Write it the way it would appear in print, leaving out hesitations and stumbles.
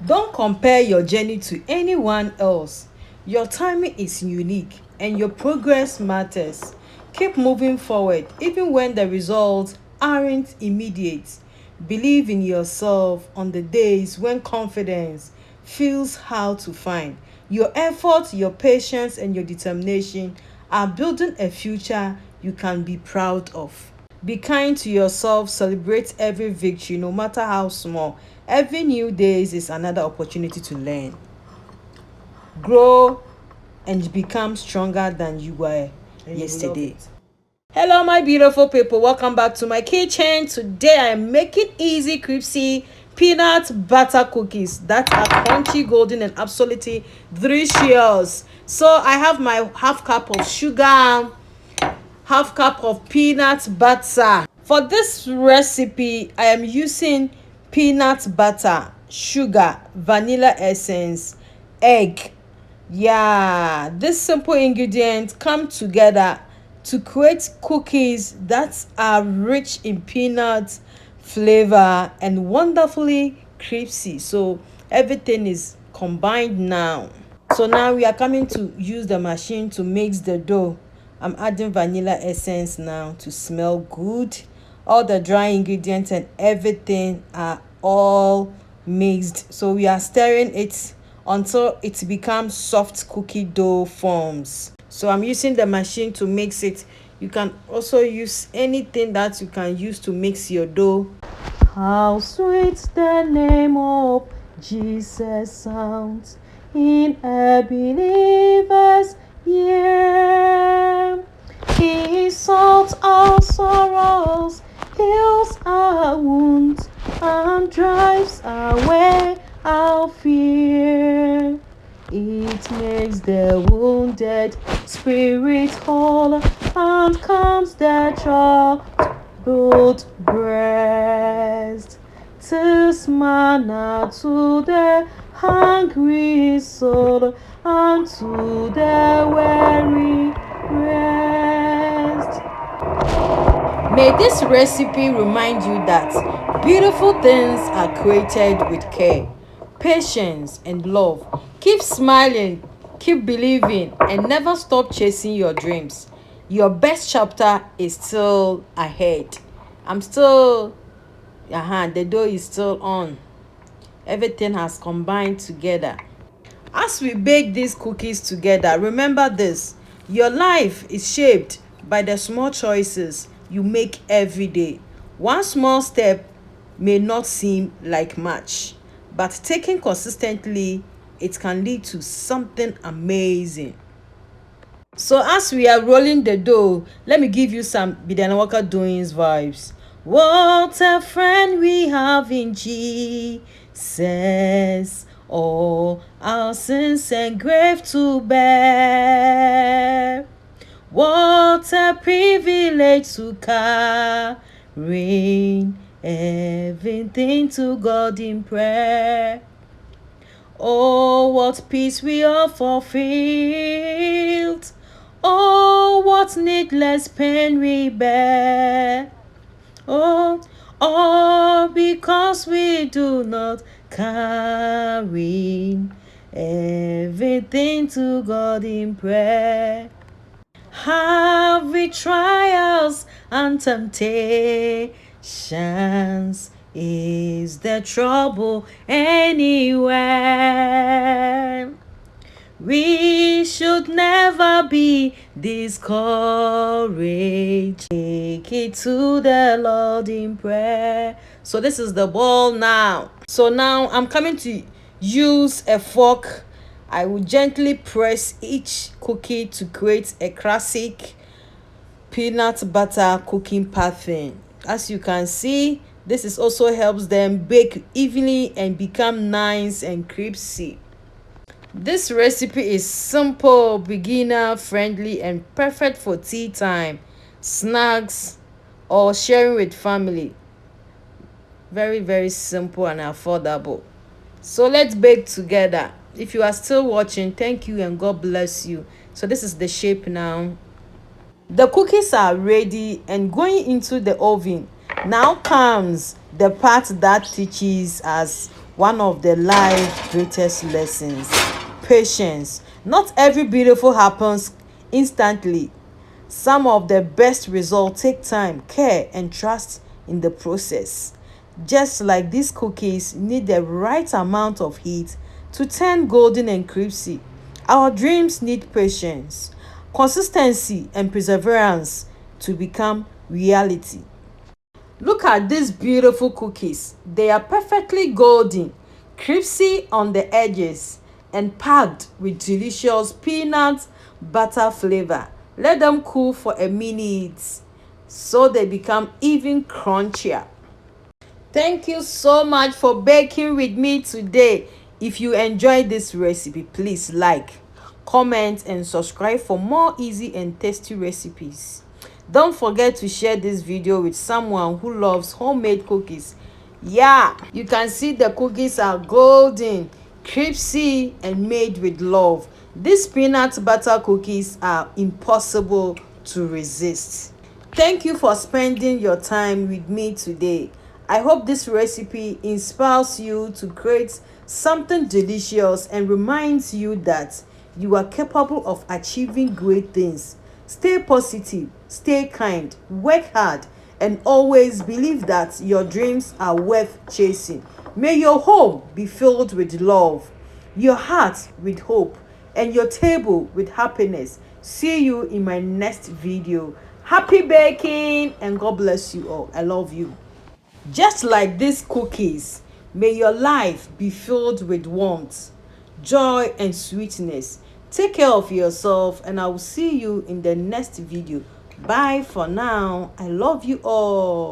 Don't compare your journey to anyone else. Your timing is unique and your progress matters. Keep moving forward even when the results aren't immediate. Believe in yourself on the days when confidence feels hard to find. Your effort, your patience, and your determination are building a future you can be proud of. Be kind to yourself, celebrate every victory, no matter how small. Every new day is another opportunity to learn, grow, and become stronger than you were yesterday. Hello, my beautiful people. Welcome back to my kitchen. Today I am making easy, crispy peanut butter cookies that are crunchy, golden, and absolutely delicious. So I have my half cup of sugar, half cup of peanut butter. For this recipe, I am using peanut butter, sugar, vanilla essence, egg. Yeah, these simple ingredients come together to create cookies that are rich in peanut flavor and wonderfully crispy. So everything is combined now. So now we are coming to use the machine to mix the dough. I'm adding vanilla essence now to smell good. All the dry ingredients and everything are all mixed. So we are stirring it until it becomes soft cookie dough forms. So I'm using the machine to mix it. You can also use anything that you can use to mix your dough. How sweet the name of Jesus sounds in a believer's ear. He solves our sorrows, heals our wounds, and drives away our fear. It makes the wounded spirit whole and calms the troubled breast. 'Tis manna to the hungry soul and to the weary rest. May this recipe remind you that beautiful things are created with care, patience, and love. Keep smiling, keep believing, and never stop chasing your dreams. Your best chapter is still ahead. The dough is still on. Everything has combined together. As we bake these cookies together, remember this: your life is shaped by the small choices you make every day. One small step may not seem like much, but taken consistently, it can lead to something amazing. So as we are rolling the dough, let me give you some Bidan Walker Doings vibes. What a friend we have in Jesus. All our sins and grave to bear. What a privilege to carry everything to God in prayer. Oh, what peace we are fulfilled. Oh, what needless pain we bear. Oh, all because we do not carry everything to God in prayer. Have we trials and temptations? Is there trouble anywhere? We should never be discouraged. Take it to the Lord in prayer. So this is the ball now. So now I'm coming to use a fork. I will gently press each cookie to create a classic peanut butter cooking pattern. As you can see, this is also helps them bake evenly and become nice and crispy. This recipe is simple, beginner friendly, and perfect for tea time, snacks, or sharing with family. Very, very simple and affordable. So let's bake together. If you are still watching, thank you and God bless you. So this is the shape now. The cookies are ready and going into the oven. Now comes the part that teaches us one of the life's greatest lessons: patience. Not every beautiful happens instantly. Some of the best results take time, care, and trust in the process. Just like these cookies need the right amount of heat to turn golden and crispy, our dreams need patience, consistency, and perseverance to become reality. Look at these beautiful cookies. They are perfectly golden, crispy on the edges, and packed with delicious peanut butter flavor. Let them cool for a minute so they become even crunchier. Thank you so much for baking with me today. If you enjoyed this recipe, please like, comment, and subscribe for more easy and tasty recipes. Don't forget to share this video with someone who loves homemade cookies. Yeah, you can see the cookies are golden, crispy, and made with love. These peanut butter cookies are impossible to resist. Thank you for spending your time with me today. I hope this recipe inspires you to create something delicious and reminds you that you are capable of achieving great things. Stay positive, stay kind, work hard, and always believe that your dreams are worth chasing. May your home be filled with love, your heart with hope, and your table with happiness. See you in my next video. Happy baking, and God bless you all. I love you. Just like these cookies, may your life be filled with warmth, joy, and sweetness. Take care of yourself, and I will see you in the next video. Bye for now. I love you all.